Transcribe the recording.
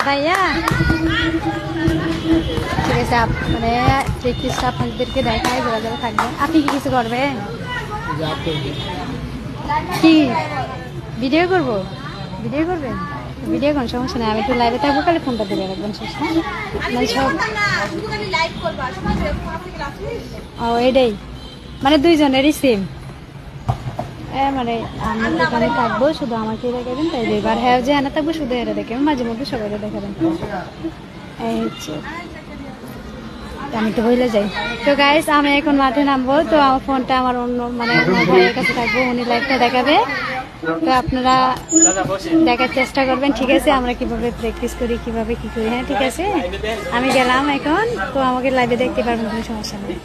ভাইয়া ঠিক আছে, মানে প্র্যাকটিসটা আপনাদেরকে দেখায়, যারা যারা থাকবেন। আপনি কি কিছু করবেন? কি ভিডিও করব? ভিডিও করবেন? ভিডিও কোন সমস্যা নেই, আমি একটু লাইভে থাকবো, খালি ফোনটা দিলে রাখবেন শেষ। মানে সব ও এটাই মানে দুইজনেরই সেম। মানে আমি এখানে থাকবো, শুধু আমাকে দেখাবেন, তাই এবার হ্যাঁ যে এনে থাকবো শুধু এরা দেখাবেন, মাঝে মধ্যে সবাইকে দেখাবেন। এই হচ্ছে, আমি তো বলে যাই। তো গাইস আমি এখন মাঠে নামবো, তো আমার ফোনটা আমার অন্য মানে আমার ভাইয়ের কাছে থাকবো, উনি লাইভটা দেখাবে। তো আপনারা দেখার চেষ্টা করবেন, ঠিক আছে, আমরা কিভাবে প্র্যাকটিস করি, কিভাবে কি করি। হ্যাঁ ঠিক আছে, আমি গেলাম এখন, তো আমাকে লাইভে দেখতে পারবেন, কোনো সমস্যা নেই।